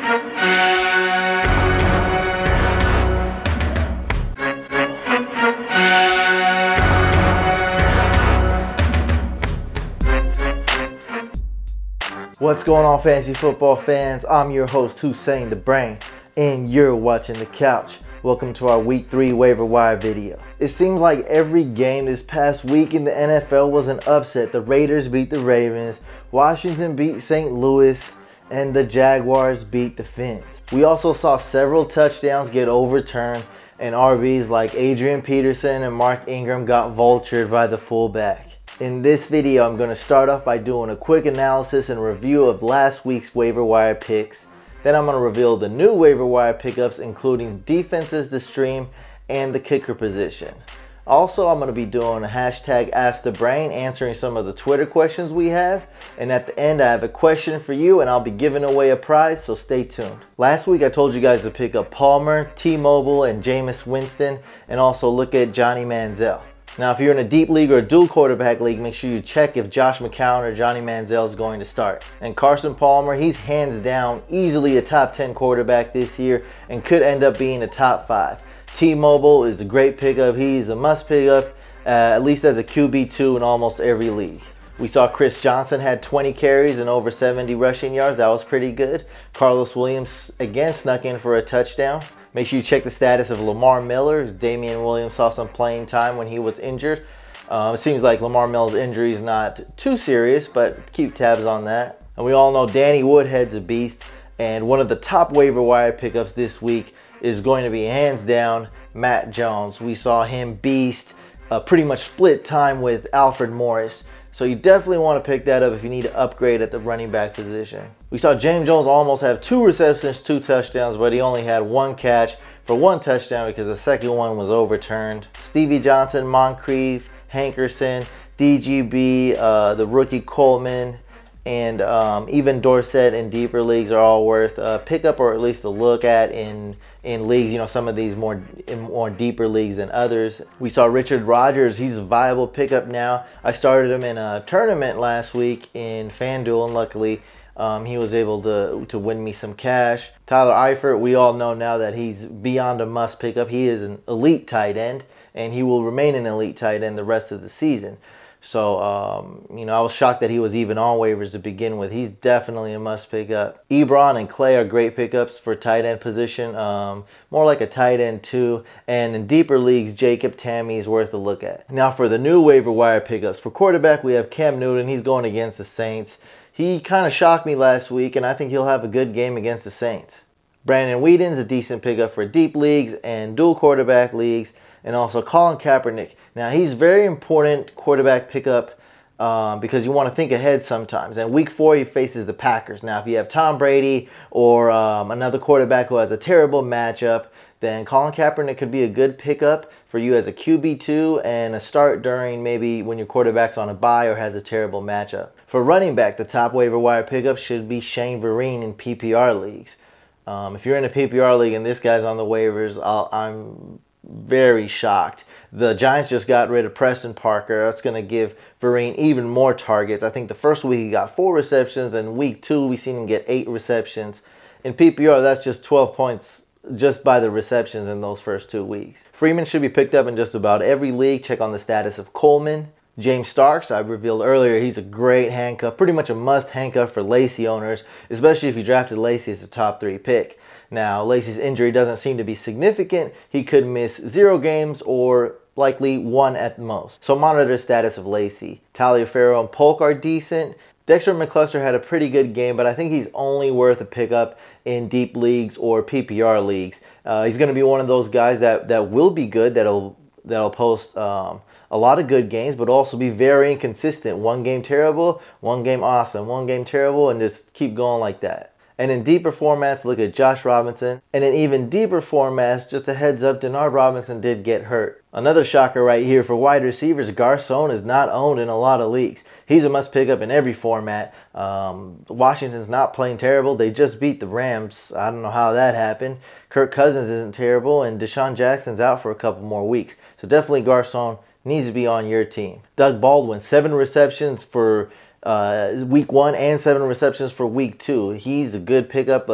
What's going on, fantasy football fans? I'm your host, Hussein the Brain, and you're watching The Couch. Welcome to our Week 3 waiver wire video. It seems like every game this past week in the NFL was an upset. The Raiders beat the Ravens, Washington beat St. Louis, and the Jaguars beat the Fins. We also saw several touchdowns get overturned, and RBs like Adrian Peterson and Mark Ingram got vultured by the fullback. In this video, I'm going to start off by doing a quick analysis and review of last week's waiver wire picks. Then I'm going to reveal the new waiver wire pickups, including defenses to stream and the kicker position. Also, I'm going to be doing a hashtag AskTheBrain, answering some of the Twitter questions we have. And at the end, I have a question for you, and I'll be giving away a prize, so stay tuned. Last week, I told you guys to pick up Palmer, T-Mobile, and Jameis Winston, and also look at Johnny Manziel. Now, if you're in a deep league or a dual quarterback league, make sure you check if Josh McCown or Johnny Manziel is going to start. And Carson Palmer, he's hands down easily a top 10 quarterback this year and could end up being a top 5. T-Mobile is a great pickup. He's a must pickup, at least as a QB2 in almost every league. We saw Chris Johnson had 20 carries and over 70 rushing yards. That was pretty good. Carlos Williams again snuck in for a touchdown. Make sure you check the status of Lamar Miller. Damian Williams saw some playing time when he was injured. It seems like Lamar Miller's injury is not too serious, but keep tabs on that. And we all know Danny Woodhead's a beast. And one of the top waiver wire pickups this week is going to be hands down Matt Jones. We saw him beast, pretty much split time with Alfred Morris. So you definitely want to pick that up if you need to upgrade at the running back position. We saw James Jones almost have 2 receptions, 2 touchdowns, but he only had 1 catch for 1 touchdown because the second one was overturned. Stevie Johnson, Moncrief, Hankerson, DGB, the rookie Coleman, and even Dorsett in deeper leagues are all worth a pickup, or at least a look at in leagues, you know, some of these more deeper leagues than others. We saw Richard Rodgers. He's a viable pickup now. I started him in a tournament last week in FanDuel, and luckily he was able to win me some cash. Tyler Eifert, we all know now that he's beyond a must pickup. He is an elite tight end, and he will remain an elite tight end the rest of the season. So, you know, I was shocked that he was even on waivers to begin with. He's definitely a must pick up. Ebron and Clay are great pickups for tight end position. More like a tight end 2. And in deeper leagues, Jacob Tamme is worth a look at. Now for the new waiver wire pickups. For quarterback, we have Cam Newton. He's going against the Saints. He kind of shocked me last week, and I think he'll have a good game against the Saints. Brandon Whedon's a decent pickup for deep leagues and dual quarterback leagues. And also Colin Kaepernick. Now, he's very important quarterback pickup because you want to think ahead sometimes. And week 4, he faces the Packers. Now, if you have Tom Brady or another quarterback who has a terrible matchup, then Colin Kaepernick could be a good pickup for you as a QB2 and a start during maybe when your quarterback's on a bye or has a terrible matchup. For running back, the top waiver wire pickup should be Shane Vereen in PPR leagues. If you're in a PPR league and this guy's on the waivers, I'm very shocked. The Giants just got rid of Preston Parker. That's going to give Vereen even more targets. I think the first week he got 4 receptions, and week 2 we seen him get 8 receptions. In PPR, that's just 12 points just by the receptions in those first 2 weeks. Freeman should be picked up in just about every league. Check on the status of Coleman. James Starks, I revealed earlier, he's a great handcuff, pretty much a must handcuff for Lacy owners, especially if you drafted Lacy as a top 3 pick. Now, Lacy's injury doesn't seem to be significant. He could miss 0 games or likely 1 at most. So monitor the status of Lacy. Taliaferro and Polk are decent. Dexter McCluster had a pretty good game, but I think he's only worth a pickup in deep leagues or PPR leagues. He's going to be one of those guys that will be good, that'll post a lot of good games, but also be very inconsistent. 1 game terrible, 1 game awesome, 1 game terrible, and just keep going like that. And in deeper formats, look at Josh Robinson. And in even deeper formats, just a heads up, Denard Robinson did get hurt. Another shocker right here for wide receivers, Garcon is not owned in a lot of leagues. He's a must pick up in every format. Washington's not playing terrible. They just beat the Rams. I don't know how that happened. Kirk Cousins isn't terrible, and Deshaun Jackson's out for a couple more weeks. So definitely Garcon needs to be on your team. Doug Baldwin, 7 receptions for week 1 and 7 receptions for week 2. He's a good pickup,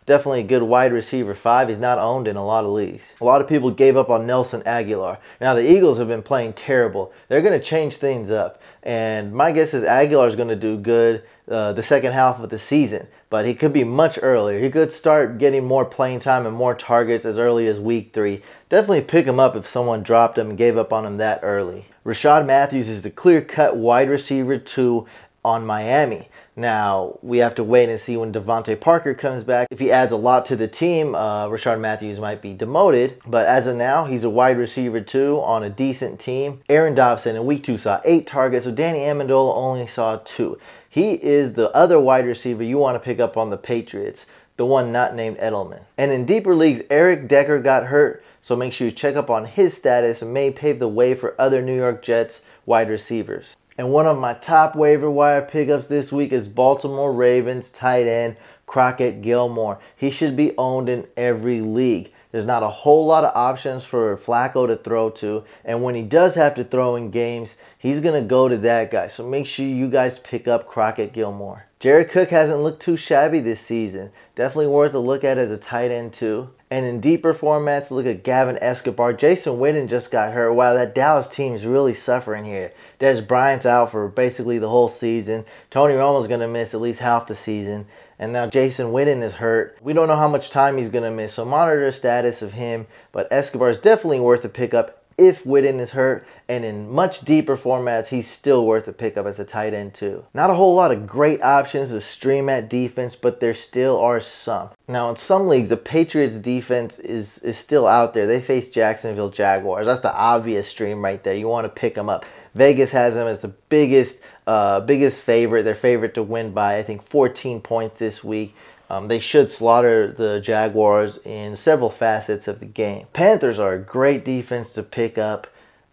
definitely a good wide receiver 5. He's not owned in a lot of leagues. A lot of people gave up on Nelson Aguilar. Now the Eagles have been playing terrible. They're going to change things up, and my guess is Aguilar is going to do good the second half of the season, but he could be much earlier. He could start getting more playing time and more targets as early as week 3. Definitely pick him up if someone dropped him and gave up on him that early. Rashad Matthews is the clear-cut wide receiver 2 on Miami. Now, we have to wait and see when Devontae Parker comes back. If he adds a lot to the team, Rashad Matthews might be demoted. But as of now, he's a wide receiver 2 on a decent team. Aaron Dobson in week 2 saw 8 targets, so Danny Amendola only saw 2. He is the other wide receiver you want to pick up on the Patriots, the one not named Edelman. And in deeper leagues, Eric Decker got hurt, so make sure you check up on his status and may pave the way for other New York Jets wide receivers. And one of my top waiver wire pickups this week is Baltimore Ravens tight end Crockett Gilmore. He should be owned in every league. There's not a whole lot of options for Flacco to throw to, and when he does have to throw in games, he's going to go to that guy. So make sure you guys pick up Crockett Gilmore. Jared Cook hasn't looked too shabby this season. Definitely worth a look at as a tight end too. And in deeper formats, look at Gavin Escobar. Jason Witten just got hurt. Wow, that Dallas team is really suffering here. Des Bryant's out for basically the whole season. Tony Romo's going to miss at least half the season. And now Jason Witten is hurt. We don't know how much time he's going to miss, so monitor the status of him. But Escobar is definitely worth a pickup if Witten is hurt. And in much deeper formats, he's still worth a pickup as a tight end too. Not a whole lot of great options to stream at defense, but there still are some. Now in some leagues, the Patriots defense is still out there. They face Jacksonville Jaguars. That's the obvious stream right there. You want to pick them up. Vegas has them as the biggest favorite. Their favorite to win by, I think, 14 points this week. They should slaughter the Jaguars in several facets of the game. Panthers are a great defense to pick up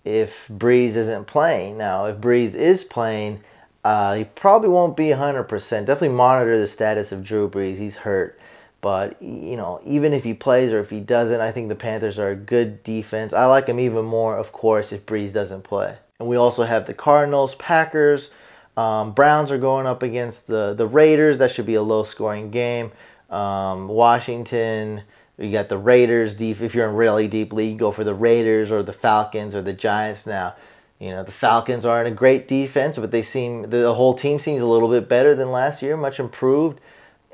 if Breeze isn't playing. Now, if Breeze is playing, he probably won't be 100%. Definitely monitor the status of Drew Brees. He's hurt. But, you know, even if he plays or if he doesn't, I think the Panthers are a good defense. I like him even more, of course, if Breeze doesn't play. And we also have the Cardinals, Packers. Browns are going up against the Raiders. That should be a low-scoring game. Washington, you got the Raiders. If you're in really deep league, go for the Raiders or the Falcons or the Giants. Now, you know, the Falcons aren't a great defense, but the whole team seems a little bit better than last year, much improved.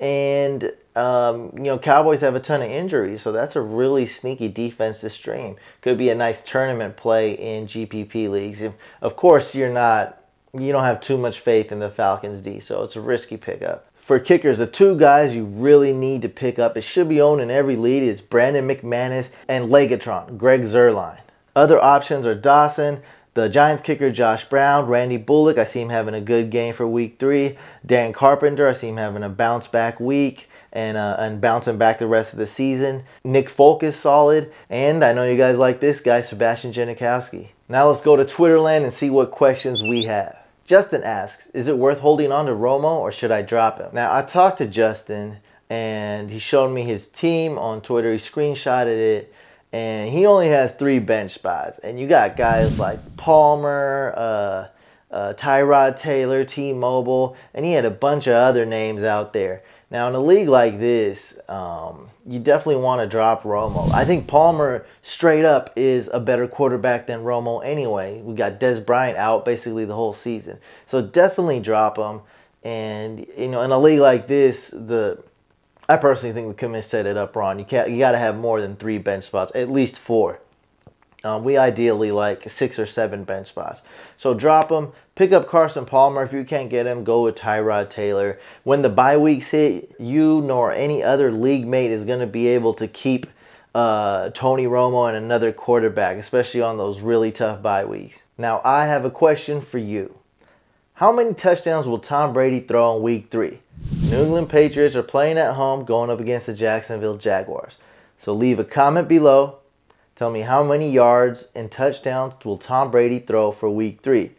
And you know, Cowboys have a ton of injuries, so that's a really sneaky defense to stream. Could be a nice tournament play in GPP leagues. Of course, you don't have too much faith in the Falcons D, so it's a risky pickup. For kickers, the 2 guys you really need to pick up, it should be owned in every league, is Brandon McManus and Legatron, Greg Zuerlein. Other options are Dawson, the Giants kicker Josh Brown, Randy Bullock, I see him having a good game for week 3. Dan Carpenter, I see him having a bounce back week and bouncing back the rest of the season. Nick Folk is solid, and I know you guys like this guy, Sebastian Janikowski. Now let's go to Twitterland and see what questions we have. Justin asks, is it worth holding on to Romo or should I drop him? Now, I talked to Justin and he showed me his team on Twitter. He screenshotted it and he only has 3 bench spots. And you got guys like Palmer, Tyrod Taylor, T-Mobile, and he had a bunch of other names out there. Now, in a league like this, you definitely want to drop Romo. I think Palmer, straight up, is a better quarterback than Romo anyway. We got Des Bryant out basically the whole season. So definitely drop him. And, you know, in a league like this, I personally think the committee set it up wrong. You got to have more than 3 bench spots, at least 4. We ideally like 6 or 7 bench spots. So drop him. Pick up Carson Palmer. If you can't get him, go with Tyrod Taylor. When the bye weeks hit, you nor any other league mate is going to be able to keep Tony Romo and another quarterback, especially on those really tough bye weeks. Now, I have a question for you. How many touchdowns will Tom Brady throw in week 3? New England Patriots are playing at home, going up against the Jacksonville Jaguars. So leave a comment below. Tell me how many yards and touchdowns will Tom Brady throw for week 3.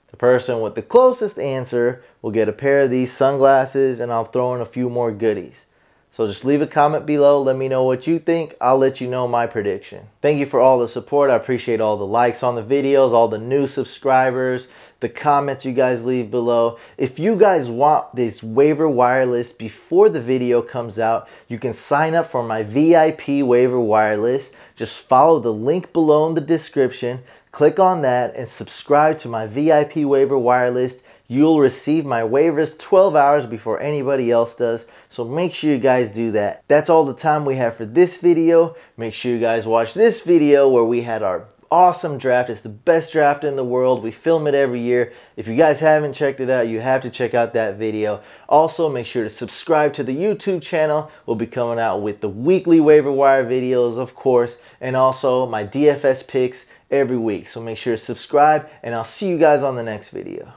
The person with the closest answer will get a pair of these sunglasses, and I'll throw in a few more goodies. So just leave a comment below. Let me know what you think. I'll let you know my prediction. Thank you for all the support. I appreciate all the likes on the videos, all the new subscribers, the comments you guys leave below. If you guys want this waiver wire list before the video comes out, you can sign up for my VIP waiver wire list. Just follow the link below in the description, click on that, and subscribe to my VIP waiver wire list. You'll receive my waivers 12 hours before anybody else does, so make sure you guys do that. That's all the time we have for this video. Make sure you guys watch this video where we had our awesome draft. It's the best draft in the world. We film it every year. If you guys haven't checked it out, you have to check out that video. Also, make sure to subscribe to the YouTube channel. We'll be coming out with the weekly waiver wire videos, of course, and also my DFS picks every week. So make sure to subscribe, and I'll see you guys on the next video.